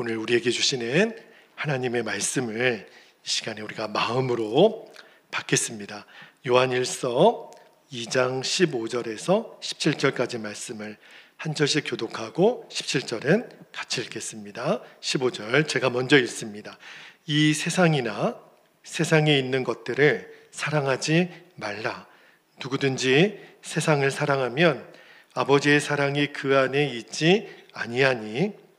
오늘 우리에게 주시는 하나님의 말씀을 이 시간에 우리가 마음으로 받겠습니다. 요한일서 2장 15절에서 17절까지 말씀을 한 절씩 교독하고 17절은 같이 읽겠습니다. 15절 제가 먼저 읽습니다. 이 세상이나 세상에 있는 것들을 사랑하지 말라. 누구든지 세상을 사랑하면 아버지의 사랑이 그 안에 있지 아니하니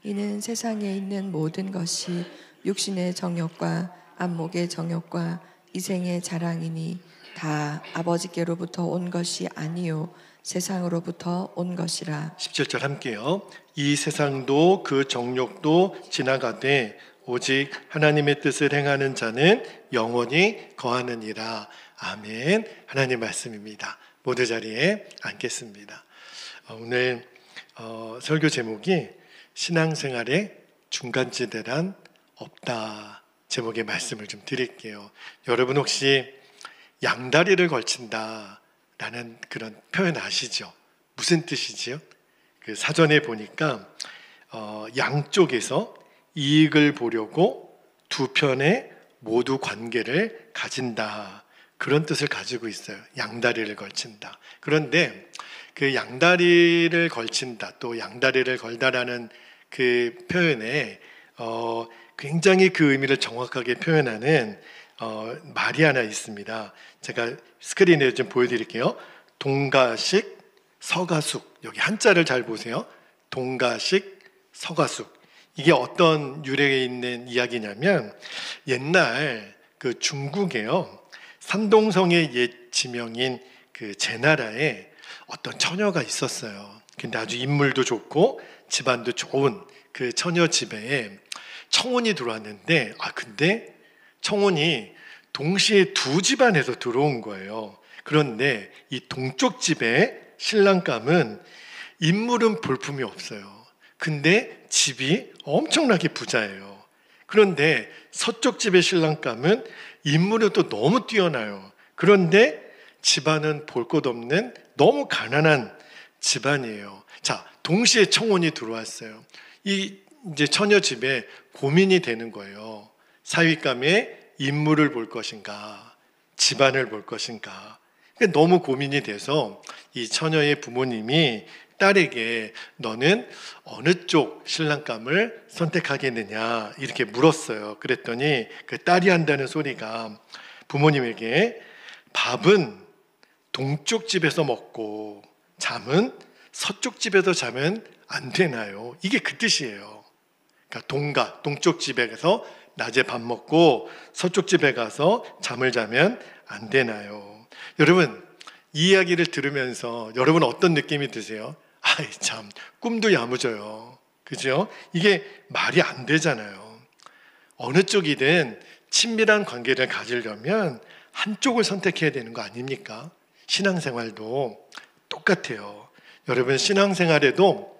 이는 세상에 있는 모든 것이 육신의 정욕과 안목의 정욕과 이생의 자랑이니 다 아버지께로부터 온 것이 아니요 세상으로부터 온 것이라. 17절 함께요. 이 세상도 그 정욕도 지나가되 오직 하나님의 뜻을 행하는 자는 영원히 거하느니라. 아멘. 하나님 말씀입니다. 모두 자리에 앉겠습니다. 오늘 설교 제목이 신앙생활의 중간지대란 없다 제목의 말씀을 좀 드릴게요. 여러분 혹시 양다리를 걸친다 라는 그런 표현 아시죠? 무슨 뜻이지요? 그 사전에 보니까 양쪽에서 이익을 보려고 두 편의 모두 관계를 가진다 그런 뜻을 가지고 있어요. 양다리를 걸친다. 그런데 그 양다리를 걸친다 또 양다리를 걸다라는 그 표현에 굉장히 그 의미를 정확하게 표현하는 말이 하나 있습니다. 제가 스크린에 좀 보여드릴게요. 동가식 서가숙. 여기 한자를 잘 보세요. 동가식 서가숙. 이게 어떤 유래에 있는 이야기냐면 옛날 그 중국에요. 산동성의 옛 지명인 그 제나라에 어떤 처녀가 있었어요. 근데 아주 인물도 좋고 집안도 좋은 그 처녀 집에 청혼이 들어왔는데 근데 청혼이 동시에 두 집안에서 들어온 거예요. 그런데 이 동쪽 집의 신랑감은 인물은 볼품이 없어요. 근데 집이 엄청나게 부자예요. 그런데 서쪽 집의 신랑감은 인물은 또 너무 뛰어나요. 그런데 집안은 볼 것 없는 너무 가난한 집안이에요. 자, 동시에 청혼이 들어왔어요. 이 이제 처녀 집에 고민이 되는 거예요. 사윗감의 인물을 볼 것인가, 집안을 볼 것인가. 너무 고민이 돼서 이 처녀의 부모님이 딸에게 너는 어느 쪽 신랑감을 선택하겠느냐 이렇게 물었어요. 그랬더니 그 딸이 한다는 소리가 부모님에게 밥은 동쪽 집에서 먹고 잠은 서쪽 집에서 자면 안 되나요? 이게 그 뜻이에요. 그러니까 동쪽 집에 가서 낮에 밥 먹고 서쪽 집에 가서 잠을 자면 안 되나요? 여러분 이 이야기를 들으면서 여러분 어떤 느낌이 드세요? 아이 참 꿈도 야무져요. 그죠? 이게 말이 안 되잖아요. 어느 쪽이든 친밀한 관계를 가지려면 한쪽을 선택해야 되는 거 아닙니까? 신앙생활도 똑같아요. 여러분 신앙생활에도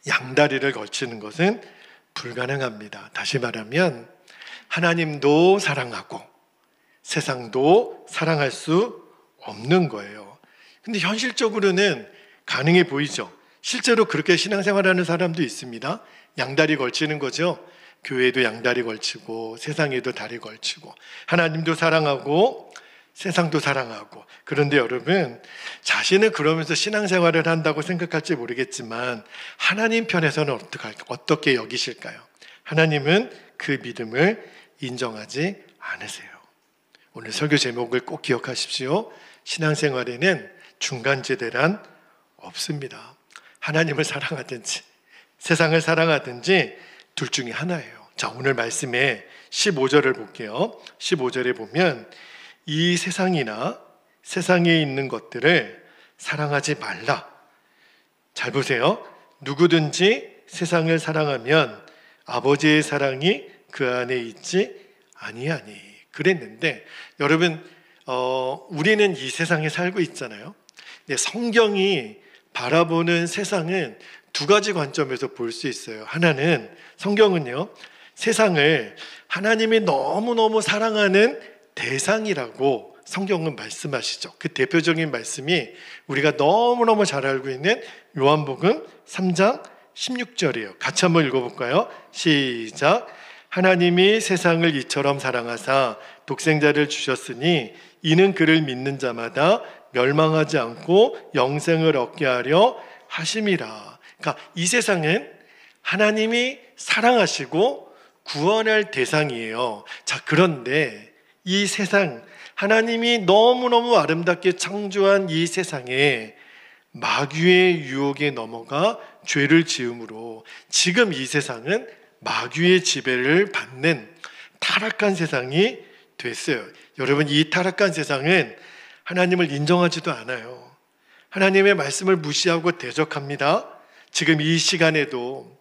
양다리를 걸치는 것은 불가능합니다. 다시 말하면 하나님도 사랑하고 세상도 사랑할 수 없는 거예요. 근데 현실적으로는 가능해 보이죠. 실제로 그렇게 신앙생활하는 사람도 있습니다. 양다리 걸치는 거죠. 교회도 양다리 걸치고 세상에도 다리 걸치고 하나님도 사랑하고 세상도 사랑하고. 그런데 여러분 자신은 그러면서 신앙생활을 한다고 생각할지 모르겠지만 하나님 편에서는 어떻게 여기실까요? 하나님은 그 믿음을 인정하지 않으세요. 오늘 설교 제목을 꼭 기억하십시오. 신앙생활에는 중간지대란 없습니다. 하나님을 사랑하든지 세상을 사랑하든지 둘 중에 하나예요. 자, 오늘 말씀에 15절을 볼게요. 15절에 보면 이 세상이나 세상에 있는 것들을 사랑하지 말라. 잘 보세요. 누구든지 세상을 사랑하면 아버지의 사랑이 그 안에 있지 아니하니. 그랬는데 여러분 우리는 이 세상에 살고 있잖아요. 성경이 바라보는 세상은 두 가지 관점에서 볼 수 있어요. 하나는 성경은요 세상을 하나님이 너무너무 사랑하는 대상이라고 성경은 말씀하시죠. 그 대표적인 말씀이 우리가 너무너무 잘 알고 있는 요한복음 3장 16절이에요. 같이 한번 읽어볼까요? 시작. 하나님이 세상을 이처럼 사랑하사 독생자를 주셨으니 이는 그를 믿는 자마다 멸망하지 않고 영생을 얻게 하려 하심이라. 그러니까 이 세상은 하나님이 사랑하시고 구원할 대상이에요. 자, 그런데 이 세상, 하나님이 너무너무 아름답게 창조한 이 세상에 마귀의 유혹에 넘어가 죄를 지음으로 지금 이 세상은 마귀의 지배를 받는 타락한 세상이 됐어요. 여러분, 이 타락한 세상은 하나님을 인정하지도 않아요. 하나님의 말씀을 무시하고 대적합니다. 지금 이 시간에도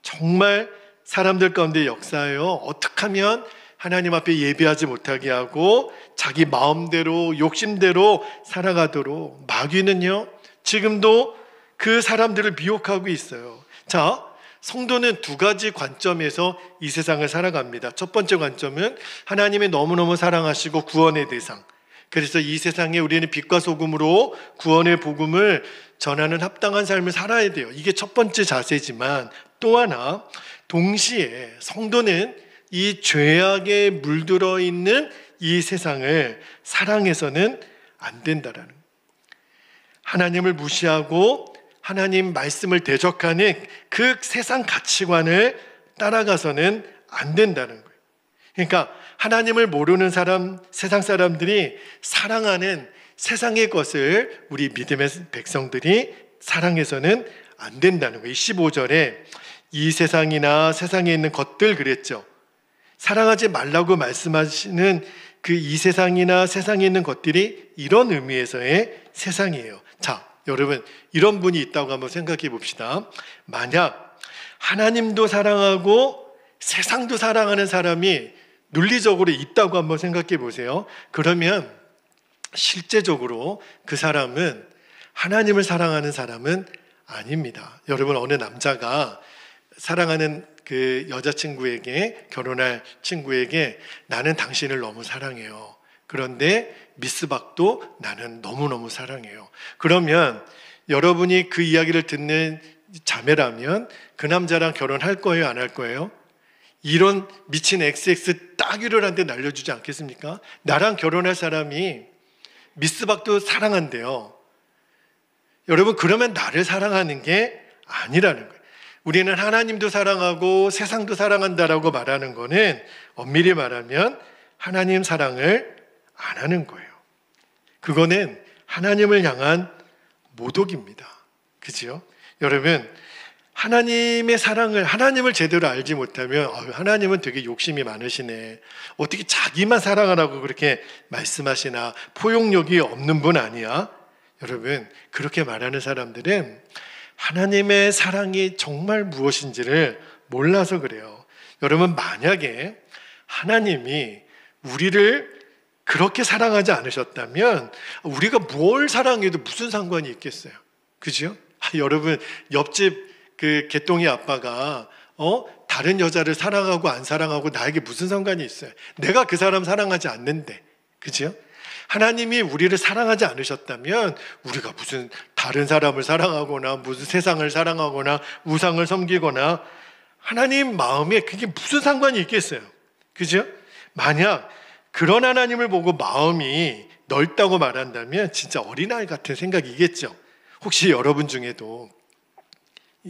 정말 사람들 가운데 역사하여 어떻게 하면 하나님 앞에 예배하지 못하게 하고 자기 마음대로 욕심대로 살아가도록 마귀는요, 지금도 그 사람들을 미혹하고 있어요. 자, 성도는 두 가지 관점에서 이 세상을 살아갑니다. 첫 번째 관점은 하나님이 너무너무 사랑하시고 구원의 대상, 그래서 이 세상에 우리는 빛과 소금으로 구원의 복음을 전하는 합당한 삶을 살아야 돼요. 이게 첫 번째 자세지만 또 하나, 동시에 성도는 이 죄악에 물들어 있는 이 세상을 사랑해서는 안 된다라는 거예요. 하나님을 무시하고 하나님 말씀을 대적하는 그 세상 가치관을 따라가서는 안 된다는 거예요. 그러니까 하나님을 모르는 사람, 세상 사람들이 사랑하는 세상의 것을 우리 믿음의 백성들이 사랑해서는 안 된다는 거예요. 15절에 이 세상이나 세상에 있는 것들 그랬죠. 사랑하지 말라고 말씀하시는 그 이 세상이나 세상에 있는 것들이 이런 의미에서의 세상이에요. 자, 여러분, 이런 분이 있다고 한번 생각해 봅시다. 만약 하나님도 사랑하고 세상도 사랑하는 사람이 논리적으로 있다고 한번 생각해 보세요. 그러면 실제적으로 그 사람은 하나님을 사랑하는 사람은 아닙니다. 여러분, 어느 남자가 사랑하는 그 여자친구에게, 결혼할 친구에게 나는 당신을 너무 사랑해요. 그런데 미스박도 나는 너무너무 사랑해요. 그러면 여러분이 그 이야기를 듣는 자매라면 그 남자랑 결혼할 거예요? 안 할 거예요? 이런 미친 XX 따귀를 한테 날려주지 않겠습니까? 나랑 결혼할 사람이 미스박도 사랑한대요. 여러분, 그러면 나를 사랑하는 게 아니라는 거예요. 우리는 하나님도 사랑하고 세상도 사랑한다라고 말하는 거는 엄밀히 말하면 하나님 사랑을 안 하는 거예요. 그거는 하나님을 향한 모독입니다. 그죠? 여러분, 하나님의 사랑을, 하나님을 제대로 알지 못하면 하나님은 되게 욕심이 많으시네, 어떻게 자기만 사랑하라고 그렇게 말씀하시나, 포용력이 없는 분 아니야? 여러분, 그렇게 말하는 사람들은 하나님의 사랑이 정말 무엇인지를 몰라서 그래요. 여러분, 만약에 하나님이 우리를 그렇게 사랑하지 않으셨다면 우리가 뭘 사랑해도 무슨 상관이 있겠어요? 그죠? 여러분, 옆집 그 개똥이 아빠가 다른 여자를 사랑하고 안 사랑하고 나에게 무슨 상관이 있어요? 내가 그 사람 사랑하지 않는데. 그죠? 하나님이 우리를 사랑하지 않으셨다면 우리가 무슨 다른 사람을 사랑하거나 무슨 세상을 사랑하거나 우상을 섬기거나 하나님 마음에 그게 무슨 상관이 있겠어요? 그죠? 만약 그런 하나님을 보고 마음이 넓다고 말한다면 진짜 어린아이 같은 생각이겠죠. 혹시 여러분 중에도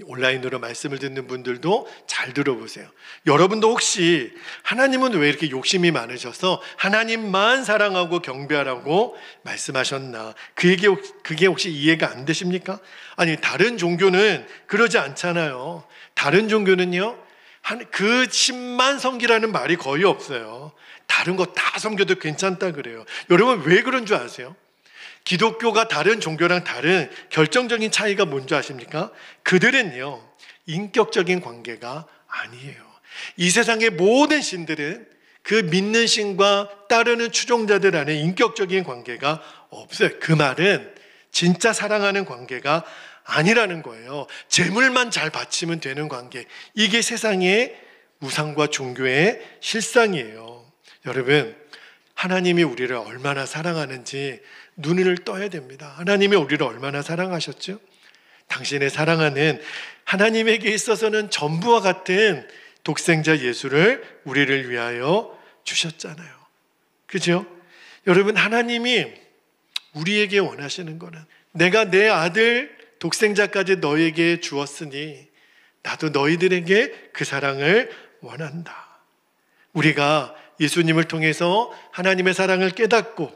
온라인으로 말씀을 듣는 분들도 잘 들어보세요. 여러분도 혹시 하나님은 왜 이렇게 욕심이 많으셔서 하나님만 사랑하고 경배하라고 말씀하셨나? 그게 혹시 이해가 안 되십니까? 아니, 다른 종교는 그러지 않잖아요. 다른 종교는요, 그 10만 섬기라는 말이 거의 없어요. 다른 거 다 섬겨도 괜찮다 그래요. 여러분, 왜 그런 줄 아세요? 기독교가 다른 종교랑 다른 결정적인 차이가 뭔지 아십니까? 그들은요, 인격적인 관계가 아니에요. 이 세상의 모든 신들은 그 믿는 신과 따르는 추종자들 안에 인격적인 관계가 없어요. 그 말은 진짜 사랑하는 관계가 아니라는 거예요. 재물만 잘 바치면 되는 관계. 이게 세상의 우상과 종교의 실상이에요. 여러분, 하나님이 우리를 얼마나 사랑하는지 눈을 떠야 됩니다. 하나님이 우리를 얼마나 사랑하셨죠? 당신의 사랑하는 하나님에게 있어서는 전부와 같은 독생자 예수를 우리를 위하여 주셨잖아요. 그죠? 여러분, 하나님이 우리에게 원하시는 거는 내가 내 아들 독생자까지 너에게 주었으니 나도 너희들에게 그 사랑을 원한다. 우리가 예수님을 통해서 하나님의 사랑을 깨닫고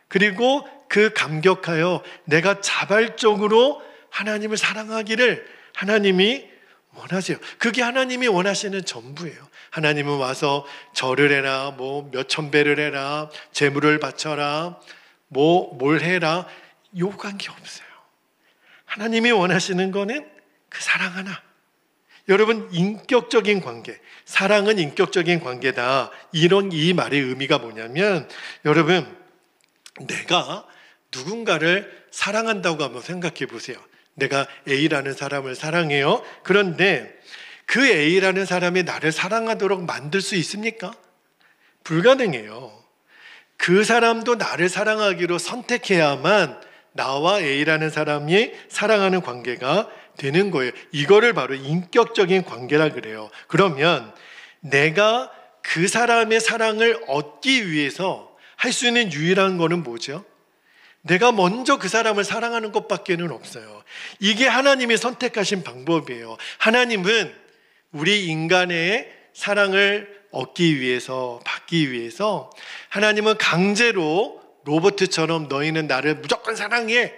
그리고 그 감격하여 내가 자발적으로 하나님을 사랑하기를 하나님이 원하세요. 그게 하나님이 원하시는 전부예요. 하나님은 와서 절을 해라, 뭐 몇천 배를 해라, 제물을 바쳐라, 뭐 뭘 해라, 요구한 게 없어요. 하나님이 원하시는 거는 그 사랑 하나. 여러분, 인격적인 관계, 사랑은 인격적인 관계다. 이 말의 의미가 뭐냐면, 여러분, 내가 누군가를 사랑한다고 한번 생각해 보세요. 내가 A라는 사람을 사랑해요. 그런데 그 A라는 사람이 나를 사랑하도록 만들 수 있습니까? 불가능해요. 그 사람도 나를 사랑하기로 선택해야만 나와 A라는 사람이 사랑하는 관계가 되는 거예요. 이거를 바로 인격적인 관계라 그래요. 그러면 내가 그 사람의 사랑을 얻기 위해서 할 수 있는 유일한 거는 뭐죠? 내가 먼저 그 사람을 사랑하는 것밖에는 없어요. 이게 하나님이 선택하신 방법이에요. 하나님은 우리 인간의 사랑을 얻기 위해서, 받기 위해서 하나님은 강제로 로버트처럼 너희는 나를 무조건 사랑해,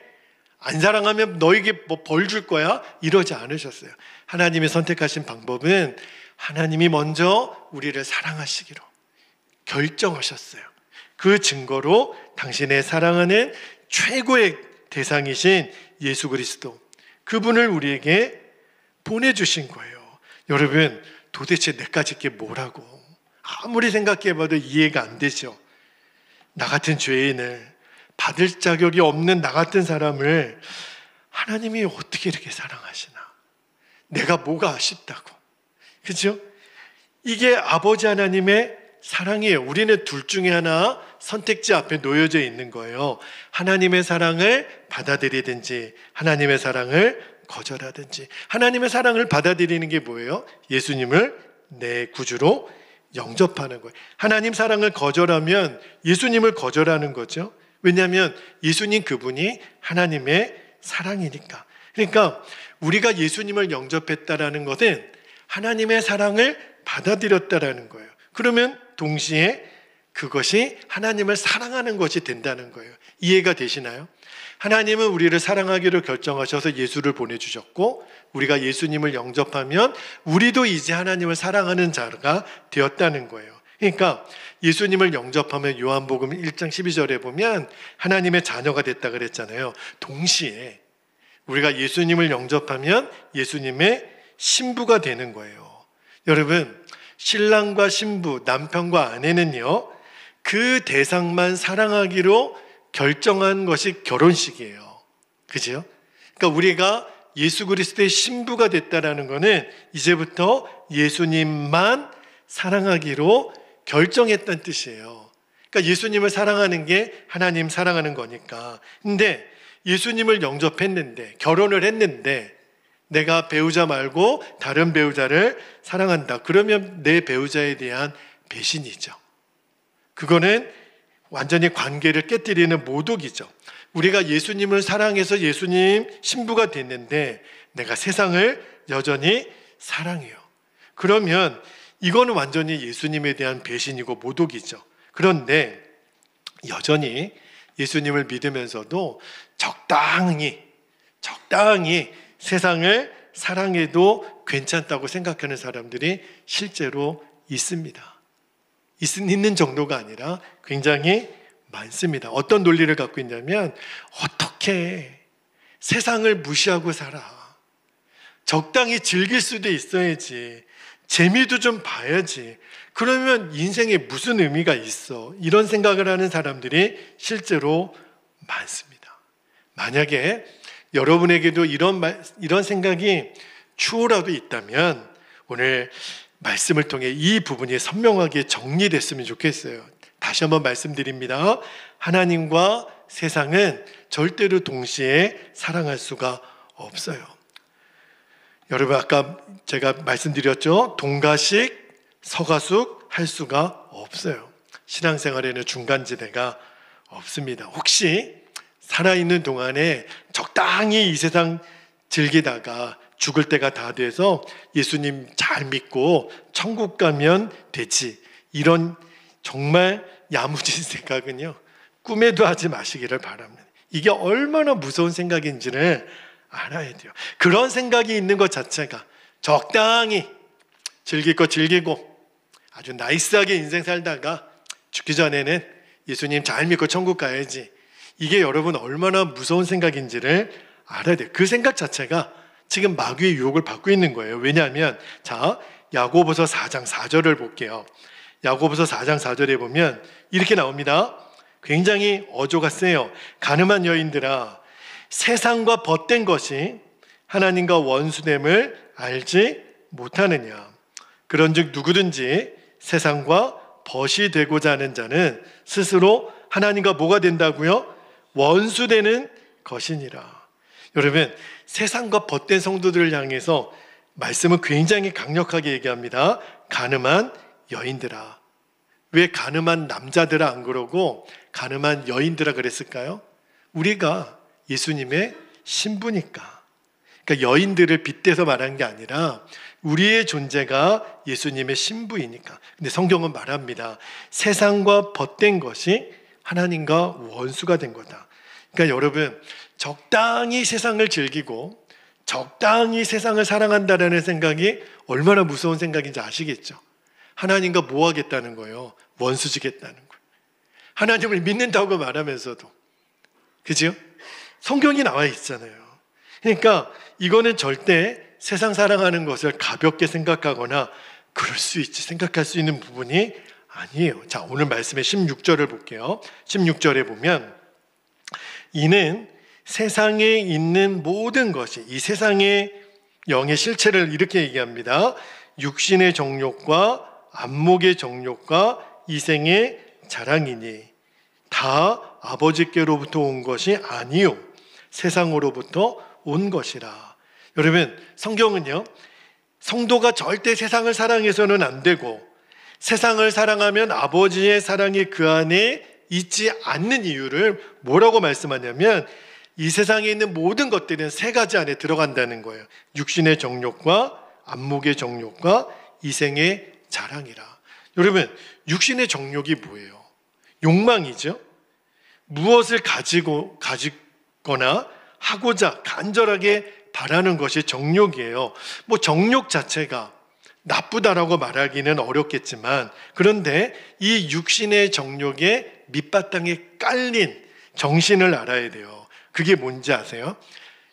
안 사랑하면 너에게 뭐 벌 줄 거야, 이러지 않으셨어요. 하나님이 선택하신 방법은 하나님이 먼저 우리를 사랑하시기로 결정하셨어요. 그 증거로 당신의 사랑하는 최고의 대상이신 예수 그리스도, 그분을 우리에게 보내주신 거예요. 여러분, 도대체 내까지 게 뭐라고 아무리 생각해봐도 이해가 안 되죠. 나 같은 죄인을, 받을 자격이 없는 나 같은 사람을 하나님이 어떻게 이렇게 사랑하시나, 내가 뭐가 아쉽다고. 그죠? 이게 아버지 하나님의 사랑이에요. 우리는 둘 중에 하나 선택지 앞에 놓여져 있는 거예요. 하나님의 사랑을 받아들이든지 하나님의 사랑을 거절하든지. 하나님의 사랑을 받아들이는 게 뭐예요? 예수님을 내 구주로 영접하는 거예요. 하나님 사랑을 거절하면 예수님을 거절하는 거죠. 왜냐하면 예수님 그분이 하나님의 사랑이니까. 그러니까 우리가 예수님을 영접했다라는 것은 하나님의 사랑을 받아들였다라는 거예요. 그러면 동시에 그것이 하나님을 사랑하는 것이 된다는 거예요. 이해가 되시나요? 하나님은 우리를 사랑하기로 결정하셔서 예수를 보내주셨고, 우리가 예수님을 영접하면 우리도 이제 하나님을 사랑하는 자가 되었다는 거예요. 그러니까 예수님을 영접하면 요한복음 1장 12절에 보면 하나님의 자녀가 됐다 그랬잖아요. 동시에 우리가 예수님을 영접하면 예수님의 신부가 되는 거예요. 여러분, 신랑과 신부, 남편과 아내는요, 그 대상만 사랑하기로 결정한 것이 결혼식이에요. 그죠? 그러니까 우리가 예수 그리스도의 신부가 됐다라는 것은 이제부터 예수님만 사랑하기로 결정했다는 뜻이에요. 그러니까 예수님을 사랑하는 게 하나님 사랑하는 거니까. 근데 예수님을 영접했는데, 결혼을 했는데 내가 배우자 말고 다른 배우자를 사랑한다. 그러면 내 배우자에 대한 배신이죠. 그거는 완전히 관계를 깨뜨리는 모독이죠. 우리가 예수님을 사랑해서 예수님 신부가 됐는데 내가 세상을 여전히 사랑해요. 그러면 이거는 완전히 예수님에 대한 배신이고 모독이죠. 그런데 여전히 예수님을 믿으면서도 적당히 세상을 사랑해도 괜찮다고 생각하는 사람들이 실제로 있습니다. 있는 정도가 아니라 굉장히 많습니다. 어떤 논리를 갖고 있냐면, 어떻게 세상을 무시하고 살아? 적당히 즐길 수도 있어야지. 재미도 좀 봐야지. 그러면 인생에 무슨 의미가 있어? 이런 생각을 하는 사람들이 실제로 많습니다. 만약에 여러분에게도 이런 생각이 추호라도 있다면 오늘 말씀을 통해 이 부분이 선명하게 정리됐으면 좋겠어요. 다시 한번 말씀드립니다. 하나님과 세상은 절대로 동시에 사랑할 수가 없어요. 여러분 아까 제가 말씀드렸죠. 동가식, 서가숙 할 수가 없어요. 신앙생활에는 중간지대가 없습니다. 혹시 살아있는 동안에 적당히 이 세상 즐기다가 죽을 때가 다 돼서 예수님 잘 믿고 천국 가면 되지, 이런 정말 야무진 생각은요, 꿈에도 하지 마시기를 바랍니다. 이게 얼마나 무서운 생각인지를 알아야 돼요. 그런 생각이 있는 것 자체가 적당히 즐길 거 즐기고 아주 나이스하게 인생 살다가 죽기 전에는 예수님 잘 믿고 천국 가야지, 이게 여러분 얼마나 무서운 생각인지를 알아야 돼요. 그 생각 자체가 지금 마귀의 유혹을 받고 있는 거예요. 왜냐하면 자, 야고보서 4장 4절을 볼게요. 야고보서 4장 4절에 보면 이렇게 나옵니다. 굉장히 어조가 세요. 가늠한 여인들아, 세상과 벗된 것이 하나님과 원수됨을 알지 못하느냐. 그런즉 누구든지 세상과 벗이 되고자 하는 자는 스스로 하나님과 뭐가 된다고요? 원수되는 것이니라. 여러분, 세상과 벗된 성도들을 향해서 말씀은 굉장히 강력하게 얘기합니다. 가늠한 여인들아. 왜 가늠한 남자들아 안 그러고 가늠한 여인들아 그랬을까요? 우리가 예수님의 신부니까. 그러니까 여인들을 빗대서 말한 게 아니라 우리의 존재가 예수님의 신부이니까. 근데 성경은 말합니다. 세상과 벗된 것이 하나님과 원수가 된 거다. 그러니까 여러분, 적당히 세상을 즐기고 적당히 세상을 사랑한다는 생각이 얼마나 무서운 생각인지 아시겠죠? 하나님과 뭐 하겠다는 거예요? 원수지겠다는 거예요. 하나님을 믿는다고 말하면서도. 그죠? 성경이 나와 있잖아요. 그러니까 이거는 절대 세상 사랑하는 것을 가볍게 생각하거나 그럴 수 있지 생각할 수 있는 부분이 아니에요. 자, 오늘 말씀의 16절을 볼게요. 16절에 보면 이는 세상에 있는 모든 것이, 이 세상의 영의 실체를 이렇게 얘기합니다. 육신의 정욕과 안목의 정욕과 이생의 자랑이니 다 아버지께로부터 온 것이 아니요 세상으로부터 온 것이라. 여러분, 성경은요, 성도가 절대 세상을 사랑해서는 안 되고 세상을 사랑하면 아버지의 사랑이 그 안에 있지 않는 이유를 뭐라고 말씀하냐면 이 세상에 있는 모든 것들은 세 가지 안에 들어간다는 거예요. 육신의 정욕과 안목의 정욕과 이생의 자랑이라. 여러분, 육신의 정욕이 뭐예요? 욕망이죠. 무엇을 가지거나 하고자 간절하게 바라는 것이 정욕이에요. 뭐 정욕 자체가 나쁘다라고 말하기는 어렵겠지만, 그런데 이 육신의 정욕의 밑바탕에 깔린 정신을 알아야 돼요. 그게 뭔지 아세요?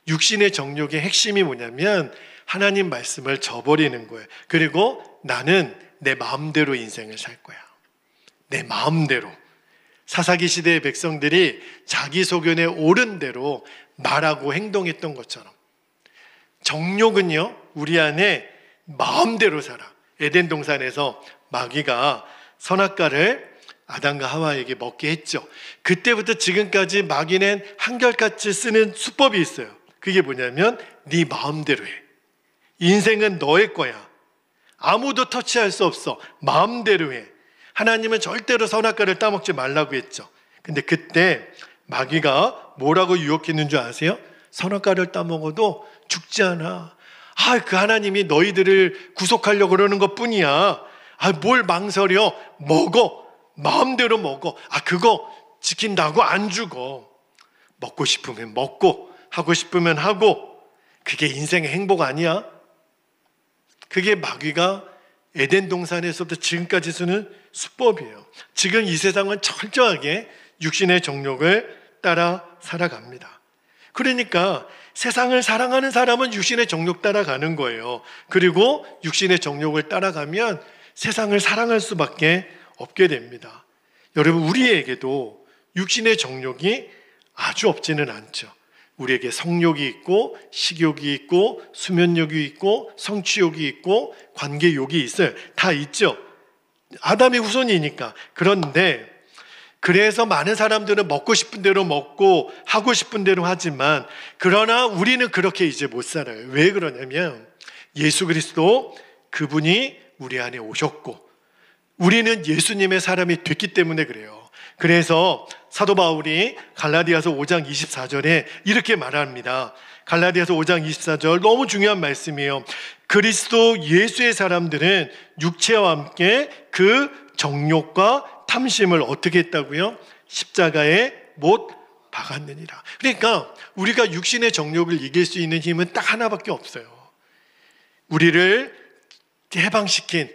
육신의 정욕의 핵심이 뭐냐면 하나님 말씀을 저버리는 거예요. 그리고 나는 내 마음대로 인생을 살 거야. 내 마음대로. 사사기 시대의 백성들이 자기 소견에 옳은 대로 말하고 행동했던 것처럼 정욕은요, 우리 안에 마음대로 살아. 에덴 동산에서 마귀가 선악과를 아담과 하와에게 먹게 했죠. 그때부터 지금까지 마귀는 한결같이 쓰는 수법이 있어요. 그게 뭐냐면 네 마음대로 해. 인생은 너의 거야. 아무도 터치할 수 없어. 마음대로 해. 하나님은 절대로 선악과를 따먹지 말라고 했죠. 근데 그때 마귀가 뭐라고 유혹했는 줄 아세요? 선악과를 따먹어도 죽지 않아. 그 하나님이 너희들을 구속하려고 그러는 것뿐이야. 뭘 망설여. 먹어. 마음대로 먹어. 그거 지킨다고 안 죽어. 먹고 싶으면 먹고 하고 싶으면 하고. 그게 인생의 행복 아니야? 그게 마귀가 에덴 동산에서부터 지금까지 쓰는 수법이에요. 지금 이 세상은 철저하게 육신의 정욕을 따라 살아갑니다. 그러니까 세상을 사랑하는 사람은 육신의 정욕 따라가는 거예요. 그리고 육신의 정욕을 따라가면 세상을 사랑할 수밖에 없게 됩니다. 여러분, 우리에게도 육신의 정욕이 아주 없지는 않죠. 우리에게 성욕이 있고 식욕이 있고 수면욕이 있고 성취욕이 있고 관계욕이 있어요. 다 있죠. 아담의 후손이니까. 그런데 그래서 많은 사람들은 먹고 싶은 대로 먹고 하고 싶은 대로 하지만, 그러나 우리는 그렇게 이제 못 살아요. 왜 그러냐면 예수 그리스도 그분이 우리 안에 오셨고 우리는 예수님의 사람이 됐기 때문에 그래요. 그래서 사도 바울이 갈라디아서 5장 24절에 이렇게 말합니다. 갈라디아서 5장 24절 너무 중요한 말씀이에요. 그리스도 예수의 사람들은 육체와 함께 그 정욕과 탐심을 어떻게 했다고요? 십자가에 못 박았느니라. 그러니까 우리가 육신의 정욕을 이길 수 있는 힘은 딱 하나밖에 없어요. 우리를 해방시킨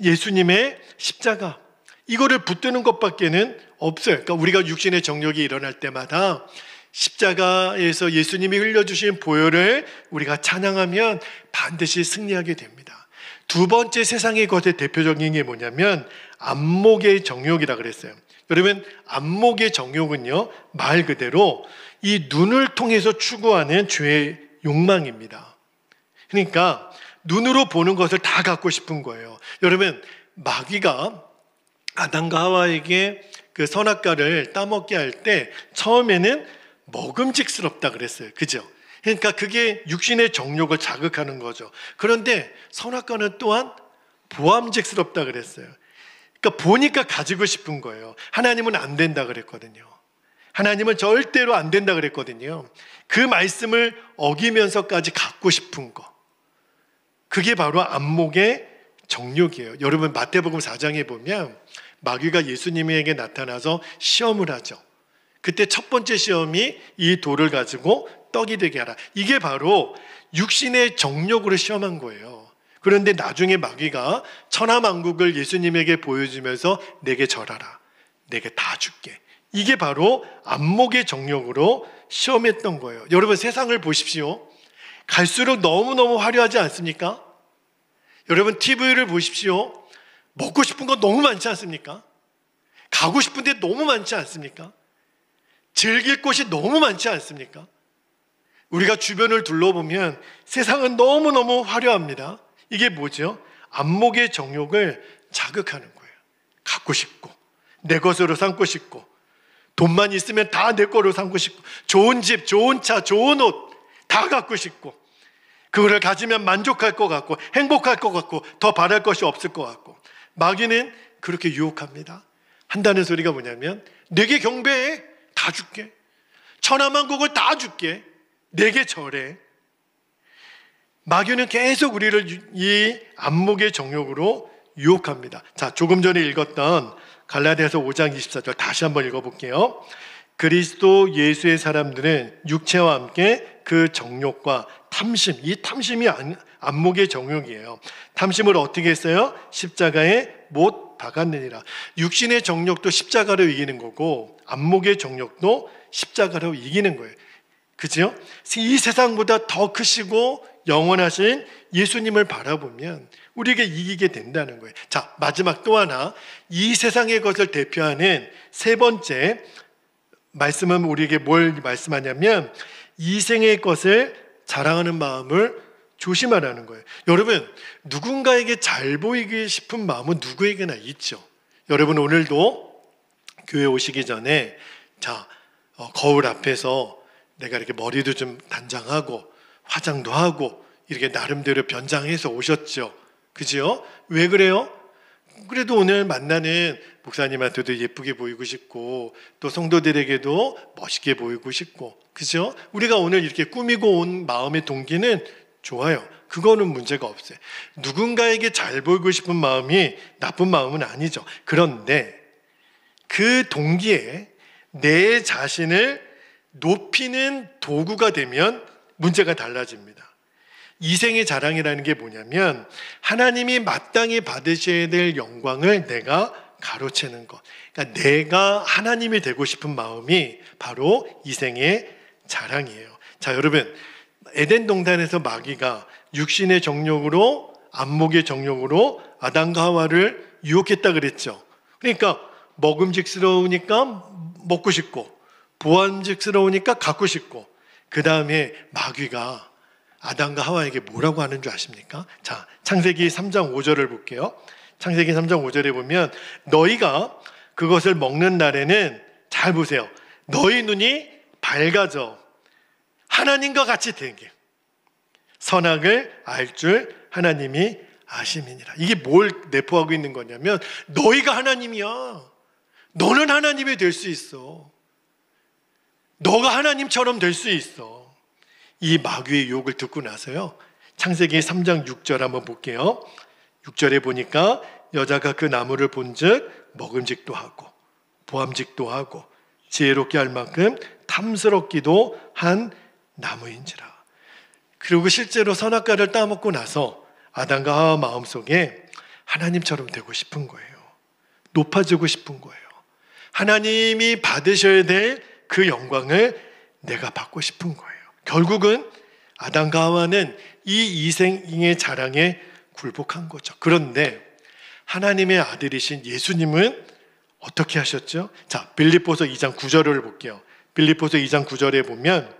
예수님의 십자가, 이거를 붙드는 것밖에는 없어요. 그러니까 우리가 육신의 정욕이 일어날 때마다 십자가에서 예수님이 흘려주신 보혈을 우리가 찬양하면 반드시 승리하게 됩니다. 두 번째 세상의 것의 대표적인 게 뭐냐면 안목의 정욕이라 그랬어요. 여러분, 안목의 정욕은요, 말 그대로 이 눈을 통해서 추구하는 죄의 욕망입니다. 그러니까 눈으로 보는 것을 다 갖고 싶은 거예요. 여러분, 마귀가 아담과 하와에게 그 선악과를 따먹게 할 때 처음에는 먹음직스럽다 그랬어요. 그죠? 그러니까 그게 육신의 정욕을 자극하는 거죠. 그런데 선악과는 또한 보암직스럽다 그랬어요. 그러니까 보니까 가지고 싶은 거예요. 하나님은 안 된다 그랬거든요. 하나님은 절대로 안 된다 그랬거든요. 그 말씀을 어기면서까지 갖고 싶은 거, 그게 바로 안목의 정욕이에요. 여러분, 마태복음 4장에 보면 마귀가 예수님에게 나타나서 시험을 하죠. 그때 첫 번째 시험이 이 돌을 가지고 떡이 되게 하라. 이게 바로 육신의 정욕으로 시험한 거예요. 그런데 나중에 마귀가 천하만국을 예수님에게 보여주면서 내게 절하라, 내게 다 줄게. 이게 바로 안목의 정욕으로 시험했던 거예요. 여러분, 세상을 보십시오. 갈수록 너무너무 화려하지 않습니까? 여러분, TV를 보십시오. 먹고 싶은 거 너무 많지 않습니까? 가고 싶은 데 너무 많지 않습니까? 즐길 곳이 너무 많지 않습니까? 우리가 주변을 둘러보면 세상은 너무너무 화려합니다. 이게 뭐죠? 안목의 정욕을 자극하는 거예요. 갖고 싶고, 내 것으로 삼고 싶고, 돈만 있으면 다 내 거로 삼고 싶고, 좋은 집, 좋은 차, 좋은 옷 다 갖고 싶고, 그거를 가지면 만족할 것 같고 행복할 것 같고 더 바랄 것이 없을 것 같고. 마귀는 그렇게 유혹합니다. 한다는 소리가 뭐냐면 내게 경배해, 다 줄게. 천하만국을 다 줄게, 내게 절해. 마귀는 계속 우리를 이 안목의 정욕으로 유혹합니다. 자, 조금 전에 읽었던 갈라디아서 5장 24절 다시 한번 읽어볼게요. 그리스도 예수의 사람들은 육체와 함께 그 정욕과 탐심, 이 탐심이 안목의 정욕이에요. 탐심을 어떻게 했어요? 십자가에 못 박았느니라. 육신의 정욕도 십자가로 이기는 거고 안목의 정욕도 십자가로 이기는 거예요. 그죠? 이 세상보다 더 크시고 영원하신 예수님을 바라보면 우리에게 이기게 된다는 거예요. 자, 마지막 또 하나, 이 세상의 것을 대표하는 세 번째 말씀은 우리에게 뭘 말씀하냐면 이생의 것을 자랑하는 마음을 조심하라는 거예요. 여러분, 누군가에게 잘 보이기 싶은 마음은 누구에게나 있죠. 여러분, 오늘도 교회 오시기 전에 거울 앞에서 내가 이렇게 머리도 좀 단장하고 화장도 하고 이렇게 나름대로 변장해서 오셨죠. 그죠? 왜 그래요? 그래도 오늘 만나는 목사님한테도 예쁘게 보이고 싶고 또 성도들에게도 멋있게 보이고 싶고, 그죠? 우리가 오늘 이렇게 꾸미고 온 마음의 동기는 좋아요. 그거는 문제가 없어요. 누군가에게 잘 보이고 싶은 마음이 나쁜 마음은 아니죠. 그런데 그 동기에 내 자신을 높이는 도구가 되면 문제가 달라집니다. 이생의 자랑이라는 게 뭐냐면 하나님이 마땅히 받으셔야 될 영광을 내가 가로채는 것. 그러니까 내가 하나님이 되고 싶은 마음이 바로 이생의 자랑이에요. 자, 여러분, 에덴 동산에서 마귀가 육신의 정욕으로 안목의 정욕으로 아담과 하와를 유혹했다 그랬죠. 그러니까 먹음직스러우니까 먹고 싶고 보암직스러우니까 갖고 싶고, 그 다음에 마귀가 아담과 하와에게 뭐라고 하는 줄 아십니까? 자, 창세기 3장 5절을 볼게요. 창세기 3장 5절에 보면 너희가 그것을 먹는 날에는, 잘 보세요, 너희 눈이 밝아져 하나님과 같이 되게, 선악을 알 줄 하나님이 아심이니라. 이게 뭘 내포하고 있는 거냐면 너희가 하나님이야. 너는 하나님이 될 수 있어. 너가 하나님처럼 될 수 있어. 이 마귀의 유혹을 듣고 나서요, 창세기 3장 6절 한번 볼게요. 6절에 보니까 여자가 그 나무를 본즉 먹음직도 하고 보암직도 하고 지혜롭게 할 만큼 탐스럽기도 한 나무인지라. 그리고 실제로 선악과를 따먹고 나서 아담과 하와 마음속에 하나님처럼 되고 싶은 거예요. 높아지고 싶은 거예요. 하나님이 받으셔야 될 그 영광을 내가 받고 싶은 거예요. 결국은 아담과 하와는 이 이생의 자랑에 굴복한 거죠. 그런데 하나님의 아들이신 예수님은 어떻게 하셨죠? 자, 빌립보서 2장 9절을 볼게요. 빌립보서 2장 9절에 보면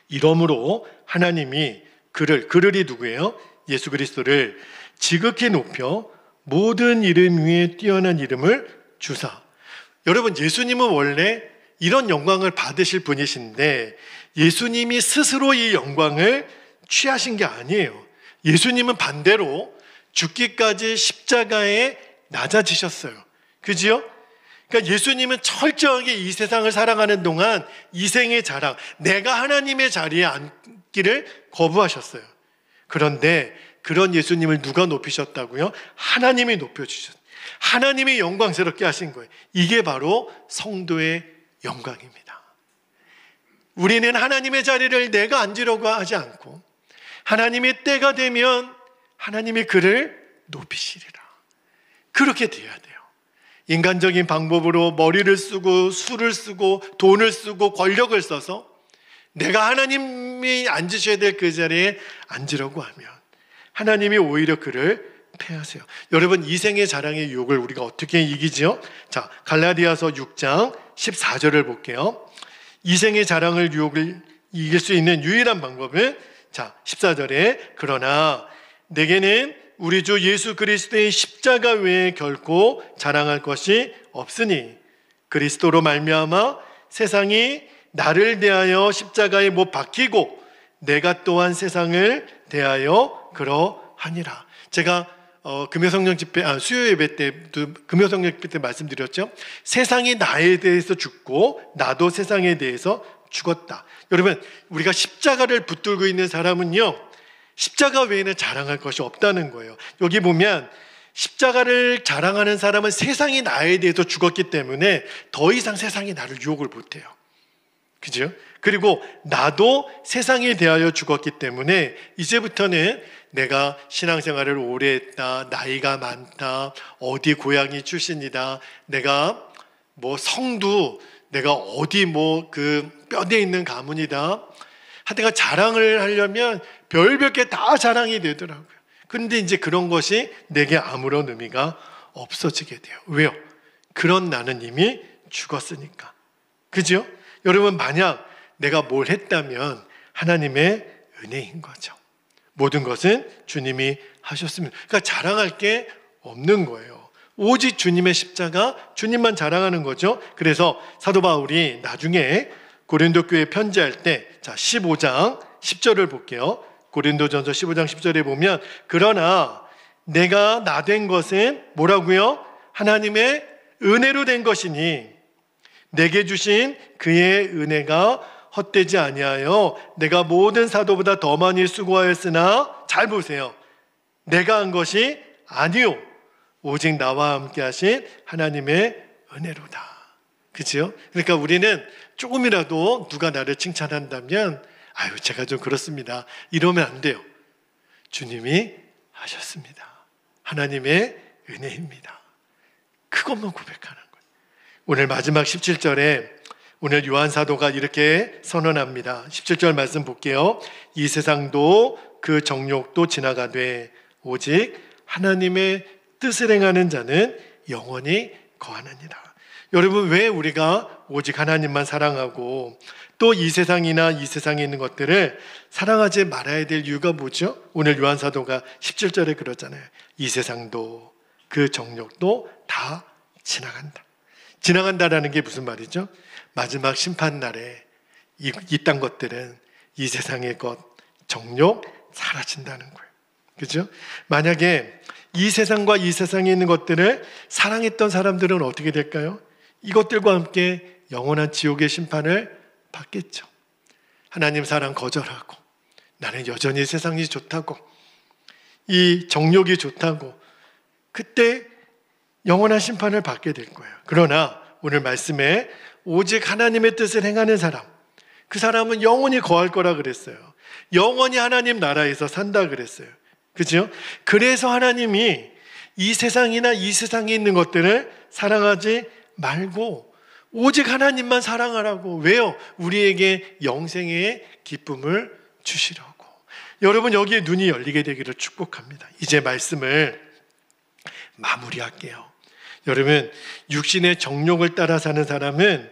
이러므로 하나님이 그를이 누구예요? 예수 그리스도를 지극히 높여 모든 이름 위에 뛰어난 이름을 주사. 여러분, 예수님은 원래 이런 영광을 받으실 분이신데 예수님이 스스로 이 영광을 취하신 게 아니에요. 예수님은 반대로 죽기까지 십자가에 낮아지셨어요. 그지요? 그러니까 예수님은 철저하게 이 세상을 살아가는 동안 이생의 자랑, 내가 하나님의 자리에 앉기를 거부하셨어요. 그런데 그런 예수님을 누가 높이셨다고요? 하나님이 높여주셨어요. 하나님이 영광스럽게 하신 거예요. 이게 바로 성도의 영광입니다. 우리는 하나님의 자리를 내가 앉으려고 하지 않고 하나님의 때가 되면 하나님이 그를 높이시리라. 그렇게 돼야 돼요. 인간적인 방법으로 머리를 쓰고 수를 쓰고 돈을 쓰고 권력을 써서 내가 하나님이 앉으셔야 될 그 자리에 앉으려고 하면 하나님이 오히려 그를 패하세요. 여러분, 이생의 자랑의 유혹을 우리가 어떻게 이기죠? 자, 갈라디아서 6장 14절을 볼게요. 이생의 자랑을 유혹을 이길 수 있는 유일한 방법은, 자, 14절에 그러나 내게는 우리 주 예수 그리스도의 십자가 외에 결코 자랑할 것이 없으니 그리스도로 말미암아 세상이 나를 대하여 십자가에 못 박히고 내가 또한 세상을 대하여 그러하니라. 제가 금요성령 집회, 수요 예배 때도 금요성령 집회 때 말씀드렸죠. 세상이 나에 대해서 죽고 나도 세상에 대해서 죽었다. 여러분, 우리가 십자가를 붙들고 있는 사람은요, 십자가 외에는 자랑할 것이 없다는 거예요. 여기 보면 십자가를 자랑하는 사람은 세상이 나에 대해서 죽었기 때문에 더 이상 세상이 나를 유혹을 못해요. 그죠? 그리고 나도 세상에 대하여 죽었기 때문에 이제부터는 내가 신앙생활을 오래 했다, 나이가 많다, 어디 고향이 출신이다, 내가 뭐 성도, 내가 어디 뭐 그 뼈대 있는 가문이다, 하여튼 자랑을 하려면 별별 게 다 자랑이 되더라고요. 그런데 이제 그런 것이 내게 아무런 의미가 없어지게 돼요. 왜요? 그런 나는 이미 죽었으니까. 그죠? 여러분, 만약 내가 뭘 했다면 하나님의 은혜인 거죠. 모든 것은 주님이 하셨습니다. 그러니까 자랑할 게 없는 거예요. 오직 주님의 십자가, 주님만 자랑하는 거죠. 그래서 사도 바울이 나중에 고린도 교회에 편지할 때, 자, 15장 10절을 볼게요. 고린도전서 15장 10절에 보면 그러나 내가 나 된 것은 뭐라고요? 하나님의 은혜로 된 것이니 내게 주신 그의 은혜가 헛되지 아니하여 내가 모든 사도보다 더 많이 수고하였으나, 잘 보세요, 내가 한 것이 아니요 오직 나와 함께 하신 하나님의 은혜로다. 그렇죠? 그러니까 우리는 조금이라도 누가 나를 칭찬한다면 아유, 제가 좀 그렇습니다, 이러면 안 돼요. 주님이 하셨습니다. 하나님의 은혜입니다. 그것만 고백하는 거예요. 오늘 마지막 17절에 오늘 요한 사도가 이렇게 선언합니다. 17절 말씀 볼게요. 이 세상도 그 정욕도 지나가되 오직 하나님의 뜻을 행하는 자는 영원히 거하느니라. 여러분, 왜 우리가 오직 하나님만 사랑하고 또 이 세상이나 이 세상에 있는 것들을 사랑하지 말아야 될 이유가 뭐죠? 오늘 요한 사도가 17절에 그러잖아요. 이 세상도 그 정욕도 다 지나간다. 지나간다라는 게 무슨 말이죠? 마지막 심판날에 이 땅 것들은, 이 세상의 것, 정욕 사라진다는 거예요. 그죠? 만약에 이 세상과 이 세상에 있는 것들을 사랑했던 사람들은 어떻게 될까요? 이것들과 함께 영원한 지옥의 심판을 받겠죠. 하나님 사랑 거절하고 나는 여전히 세상이 좋다고, 이 정욕이 좋다고, 그때 영원한 심판을 받게 될 거예요. 그러나 오늘 말씀에 오직 하나님의 뜻을 행하는 사람, 그 사람은 영원히 거할 거라 그랬어요. 영원히 하나님 나라에서 산다 그랬어요. 그죠? 그래서 하나님이 이 세상이나 이 세상에 있는 것들을 사랑하지 말고 오직 하나님만 사랑하라고. 왜요? 우리에게 영생의 기쁨을 주시려고. 여러분, 여기에 눈이 열리게 되기를 축복합니다. 이제 말씀을 마무리할게요. 여러분, 육신의 정욕을 따라 사는 사람은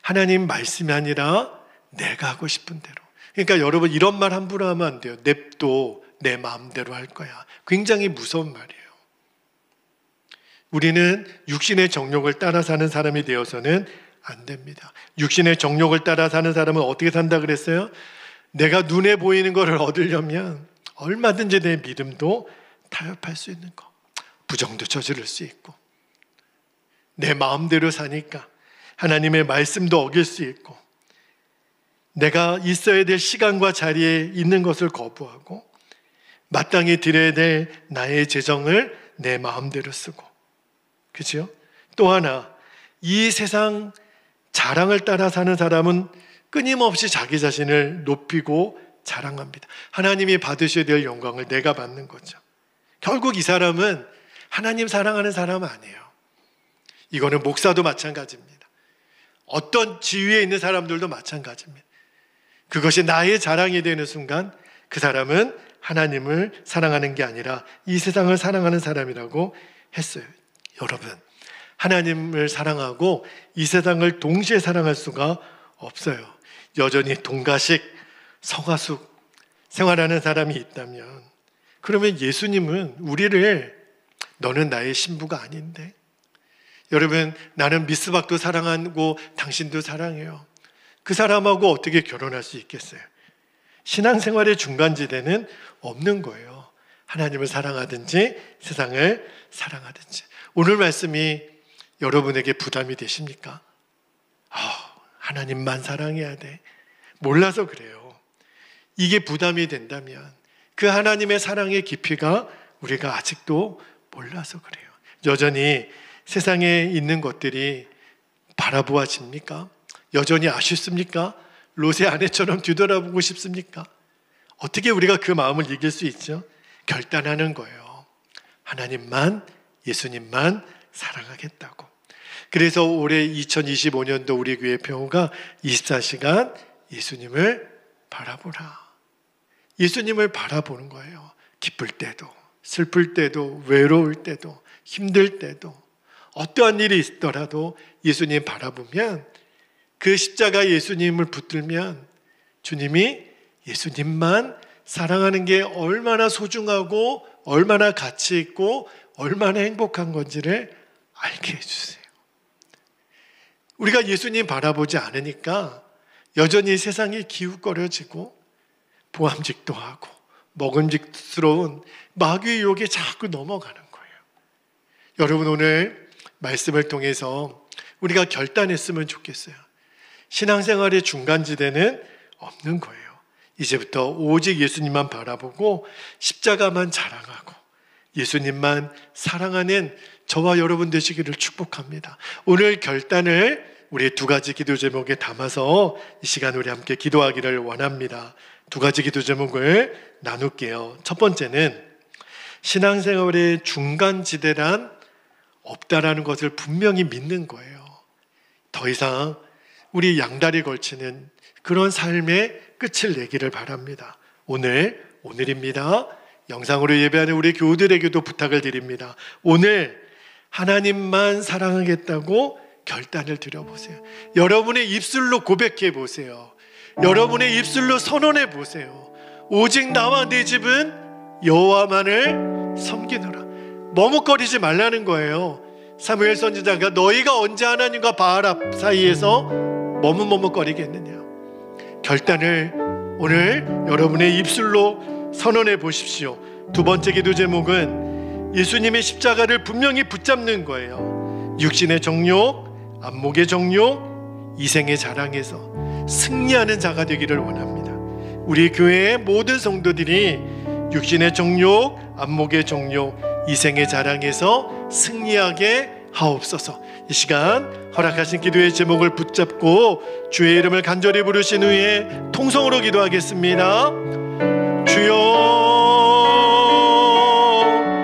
하나님 말씀이 아니라 내가 하고 싶은 대로. 그러니까 여러분, 이런 말 함부로 하면 안 돼요. 냅둬, 내 마음대로 할 거야. 굉장히 무서운 말이에요. 우리는 육신의 정욕을 따라 사는 사람이 되어서는 안 됩니다. 육신의 정욕을 따라 사는 사람은 어떻게 산다 그랬어요? 내가 눈에 보이는 것을 얻으려면 얼마든지 내 믿음도 타협할 수 있는 거, 부정도 저지를 수 있고, 내 마음대로 사니까 하나님의 말씀도 어길 수 있고, 내가 있어야 될 시간과 자리에 있는 것을 거부하고 마땅히 드려야 될 나의 재정을 내 마음대로 쓰고, 그죠? 또 하나, 이 세상 자랑을 따라 사는 사람은 끊임없이 자기 자신을 높이고 자랑합니다. 하나님이 받으셔야 될 영광을 내가 받는 거죠. 결국 이 사람은 하나님 사랑하는 사람 아니에요. 이거는 목사도 마찬가지입니다. 어떤 지위에 있는 사람들도 마찬가지입니다. 그것이 나의 자랑이 되는 순간 그 사람은 하나님을 사랑하는 게 아니라 이 세상을 사랑하는 사람이라고 했어요. 여러분, 하나님을 사랑하고 이 세상을 동시에 사랑할 수가 없어요. 여전히 동가식, 성화숙 생활하는 사람이 있다면, 그러면 예수님은 우리를 너는 나의 신부가 아닌데, 여러분, 나는 미스박도 사랑하고 당신도 사랑해요. 그 사람하고 어떻게 결혼할 수 있겠어요? 신앙생활의 중간지대는 없는 거예요. 하나님을 사랑하든지 세상을 사랑하든지. 오늘 말씀이 여러분에게 부담이 되십니까? 하나님만 사랑해야 돼. 몰라서 그래요. 이게 부담이 된다면 그 하나님의 사랑의 깊이가 우리가 아직도 몰라서 그래요. 여전히 세상에 있는 것들이 바라보아집니까? 여전히 아쉽습니까? 롯의 아내처럼 뒤돌아보고 싶습니까? 어떻게 우리가 그 마음을 이길 수 있죠? 결단하는 거예요. 하나님만, 예수님만 사랑하겠다고. 그래서 올해 2025년도 우리 교회 표어가 24시간 예수님을 바라보라. 예수님을 바라보는 거예요. 기쁠 때도, 슬플 때도, 외로울 때도, 힘들 때도, 어떠한 일이 있더라도 예수님 바라보면, 그 십자가 예수님을 붙들면 주님이 예수님만 사랑하는 게 얼마나 소중하고 얼마나 가치 있고 얼마나 행복한 건지를 알게 해주세요. 우리가 예수님 바라보지 않으니까 여전히 세상이 기웃거려지고 보암직도 하고 먹음직스러운 마귀의 유혹에 자꾸 넘어가는 거예요. 여러분, 오늘 말씀을 통해서 우리가 결단했으면 좋겠어요. 신앙생활의 중간지대는 없는 거예요. 이제부터 오직 예수님만 바라보고 십자가만 자랑하고 예수님만 사랑하는 저와 여러분 되시기를 축복합니다. 오늘 결단을 우리 두 가지 기도 제목에 담아서 이 시간 우리 함께 기도하기를 원합니다. 두 가지 기도 제목을 나눌게요. 첫 번째는 신앙생활의 중간지대란 없다라는 것을 분명히 믿는 거예요. 더 이상 우리 양다리 걸치는 그런 삶의 끝을 내기를 바랍니다. 오늘입니다. 영상으로 예배하는 우리 교우들에게도 부탁을 드립니다. 오늘 하나님만 사랑하겠다고 결단을 드려보세요. 여러분의 입술로 고백해 보세요. 여러분의 입술로 선언해 보세요. 오직 나와 내 집은 여호와만을 섬기노라. 머뭇거리지 말라는 거예요. 사무엘 선지자가 너희가 언제 하나님과 바알 앞 사이에서 머뭇거리겠느냐. 결단을 오늘 여러분의 입술로 선언해 보십시오. 두 번째 기도 제목은 예수님의 십자가를 분명히 붙잡는 거예요. 육신의 정욕, 안목의 정욕, 이생의 자랑에서 승리하는 자가 되기를 원합니다. 우리 교회의 모든 성도들이 육신의 정욕, 안목의 정욕, 이생의 자랑에서 승리하게 하옵소서. 이 시간 허락하신 기도의 제목을 붙잡고 주의 이름을 간절히 부르신 후에 통성으로 기도하겠습니다. 주여